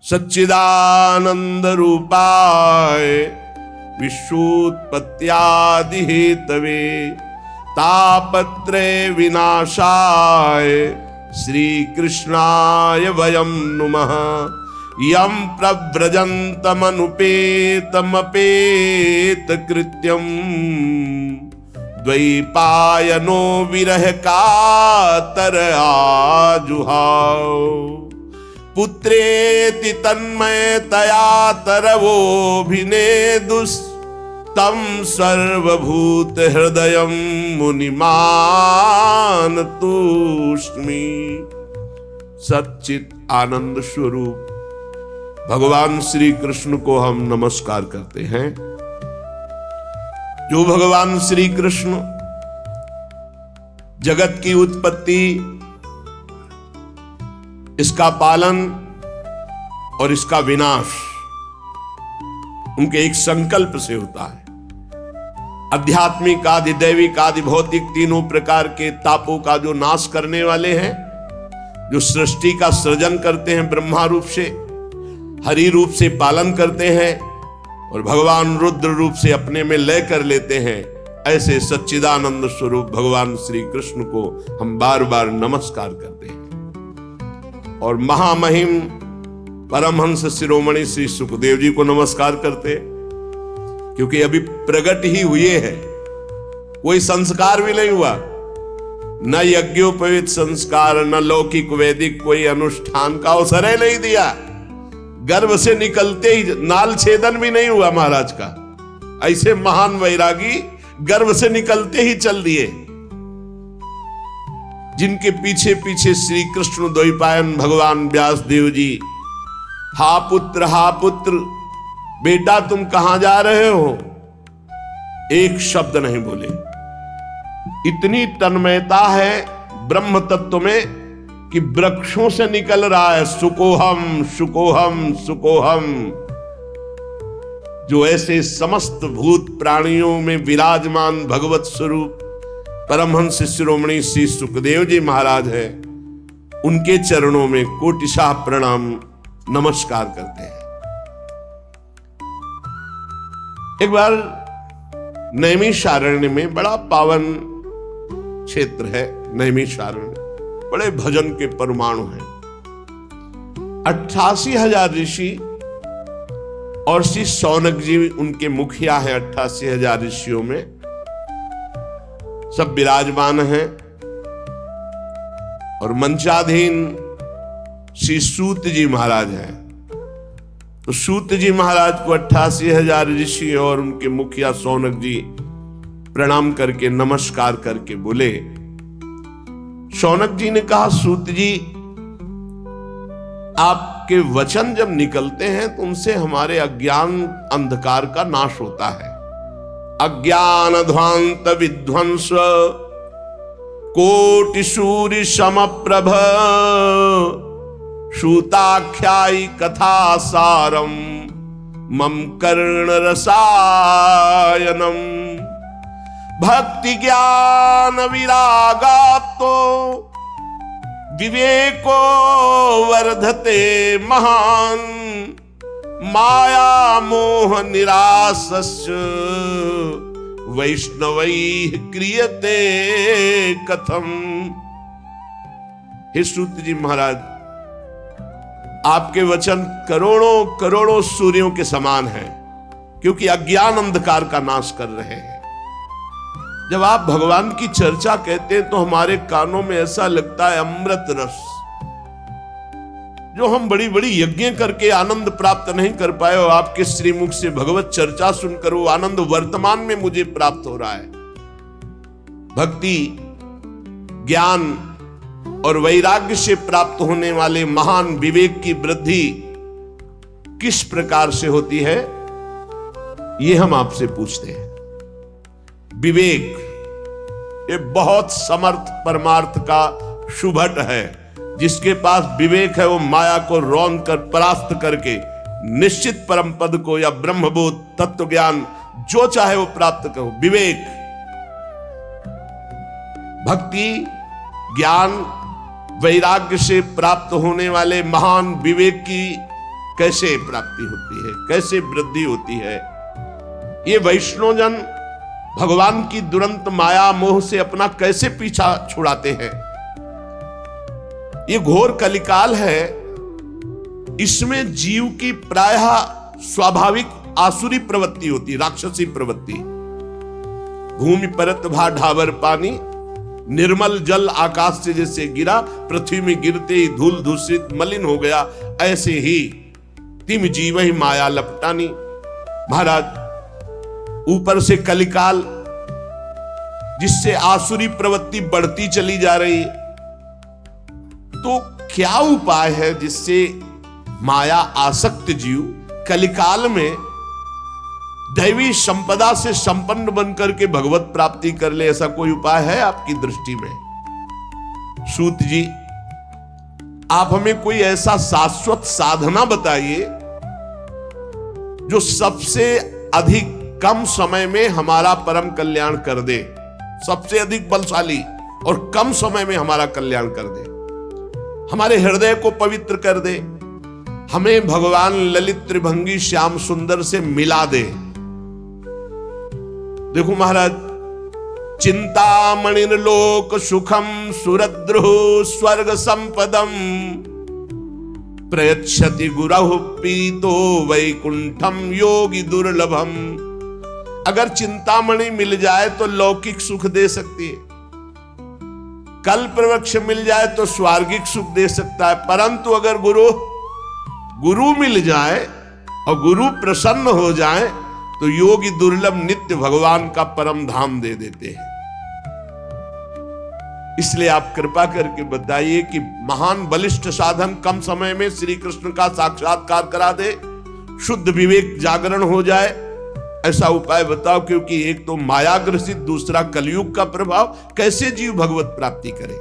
सच्चिदानंद रूपाय विश्वोत्पत्त्यादि Hathaway तापत्रय विनाशाय श्री कृष्णाय वयं नुमः। यं प्रव्रजन्तमनुपेतमपेत कृत्यं द्वैपायनो विरह कातर आजुहाव। पुत्रेति तन्मयतया तरवोऽभिनेदुस्तं सर्वभूत हृदयं मुनिमानतोऽस्मि। सच्चित आनंद स्वरूप भगवान श्री कृष्ण को हम नमस्कार करते हैं। जो भगवान श्री कृष्ण जगत की उत्पत्ति, इसका पालन और इसका विनाश उनके एक संकल्प से होता है। आध्यात्मिक आदि दैविक आदि भौतिक तीनों प्रकार के तापों का जो नाश करने वाले हैं, जो सृष्टि का सृजन करते हैं, ब्रह्मा रूप से हरि रूप से पालन करते हैं और भगवान रुद्र रूप से अपने में लय कर लेते हैं, ऐसे सच्चिदानंद स्वरूप भगवान श्री कृष्ण को हम बार बार नमस्कार करते हैं। और महामहिम परमहंस शिरोमणि श्री सुखदेव जी को नमस्कार करते, क्योंकि अभी प्रकट ही हुए हैं, कोई संस्कार भी नहीं हुआ, न यज्ञोपवीत संस्कार न लौकिक वैदिक कोई अनुष्ठान का अवसर ही नहीं दिया। गर्भ से निकलते ही नाल छेदन भी नहीं हुआ महाराज का। ऐसे महान वैरागी गर्भ से निकलते ही चल दिए, जिनके पीछे पीछे श्री कृष्ण द्वैपायन भगवान व्यासदेव जी, हा पुत्र बेटा तुम कहां जा रहे हो, एक शब्द नहीं बोले। इतनी तन्मयता है ब्रह्म तत्व में कि वृक्षों से निकल रहा है सुकोहम सुकोहम सुकोहम। जो ऐसे समस्त भूत प्राणियों में विराजमान भगवत स्वरूप परमहंस शिरोमणि श्री सुखदेव जी महाराज है, उनके चरणों में कोटिशाह प्रणाम नमस्कार करते हैं। एक बार नैमिषारण्य में, बड़ा पावन क्षेत्र है नैमिषारण्य, बड़े भजन के परमाणु हैं। 88,000 ऋषि और श्री शौनक जी उनके मुखिया हैं। 88,000 ऋषियों में सब विराजमान हैं और मंचाधीन श्री सूत जी महाराज हैं। तो सूत जी महाराज को 88,000 ऋषि और उनके मुखिया शौनक जी प्रणाम करके नमस्कार करके बोले। शौनक जी ने कहा, सूत जी आपके वचन जब निकलते हैं तो उनसे हमारे अज्ञान अंधकार का नाश होता है। अज्ञान ध्वांत विध्वंस कोटि सूर्य समप्रभ सूताख्यायी कथा सारम मम कर्ण रसायनम। भक्ति ज्ञान विरागाप्तो विवेको वर्धते महान माया मोह निरासस्य वैष्णवैः क्रियते कथम। हे सूत जी महाराज, आपके वचन करोड़ों करोड़ों सूर्यों के समान हैं, क्योंकि अज्ञान अंधकार का नाश कर रहे हैं। जब आप भगवान की चर्चा कहते हैं तो हमारे कानों में ऐसा लगता है अमृत रस। जो हम बड़ी बड़ी यज्ञ करके आनंद प्राप्त नहीं कर पाए, और आपके श्रीमुख से भगवत चर्चा सुनकर वो आनंद वर्तमान में मुझे प्राप्त हो रहा है। भक्ति ज्ञान और वैराग्य से प्राप्त होने वाले महान विवेक की वृद्धि किस प्रकार से होती है, ये हम आपसे पूछते हैं। विवेक ये बहुत समर्थ परमार्थ का शुभट है। जिसके पास विवेक है वो माया को रौंद कर परास्त करके निश्चित परम पद को या ब्रह्मबोध तत्व ज्ञान जो चाहे वो प्राप्त करो। विवेक भक्ति ज्ञान वैराग्य से प्राप्त होने वाले महान विवेक की कैसे प्राप्ति होती है, कैसे वृद्धि होती है। ये वैष्णवजन भगवान की दुरंत माया मोह से अपना कैसे पीछा छुड़ाते हैं। ये घोर कलिकाल है, इसमें जीव की प्रायः स्वाभाविक आसुरी प्रवृत्ति होती, राक्षसी प्रवृत्ति। भूमि परत भा ढाबर पानी, निर्मल जल आकाश से जैसे गिरा, पृथ्वी में गिरते ही धूल दूषित मलिन हो गया, ऐसे ही तिम जीव ही माया लपटानी। महाराज, ऊपर से कलिकाल जिससे आसुरी प्रवृत्ति बढ़ती चली जा रही, तो क्या उपाय है जिससे माया आसक्त जीव कलिकाल में दैवी संपदा से संपन्न बनकर के भगवत प्राप्ति कर ले? ऐसा कोई उपाय है आपकी दृष्टि में? सूत जी, आप हमें कोई ऐसा शाश्वत साधना बताइए जो सबसे अधिक कम समय में हमारा परम कल्याण कर दे, सबसे अधिक बलशाली और कम समय में हमारा कल्याण कर दे, हमारे हृदय को पवित्र कर दे, हमें भगवान ललित त्रिभंगी श्याम सुंदर से मिला दे। देखो महाराज, चिंतामणिर्लोक सुखम सुरद्रुः स्वर्ग संपदम प्रयच्छति गुरहु पीतो वैकुंठम योगी दुर्लभम। अगर चिंतामणि मिल जाए तो लौकिक सुख दे सकती है, कल्प वृक्ष मिल जाए तो स्वर्गिक सुख दे सकता है, परंतु अगर गुरु मिल जाए और गुरु प्रसन्न हो जाए तो योगी दुर्लभ नित्य भगवान का परम धाम दे देते हैं। इसलिए आप कृपा करके बताइए कि महान बलिष्ठ साधन कम समय में श्री कृष्ण का साक्षात्कार करा दे, शुद्ध विवेक जागरण हो जाए, ऐसा उपाय बताओ। क्योंकि एक तो माया ग्रसित, दूसरा कलयुग का प्रभाव, कैसे जीव भगवत प्राप्ति करे।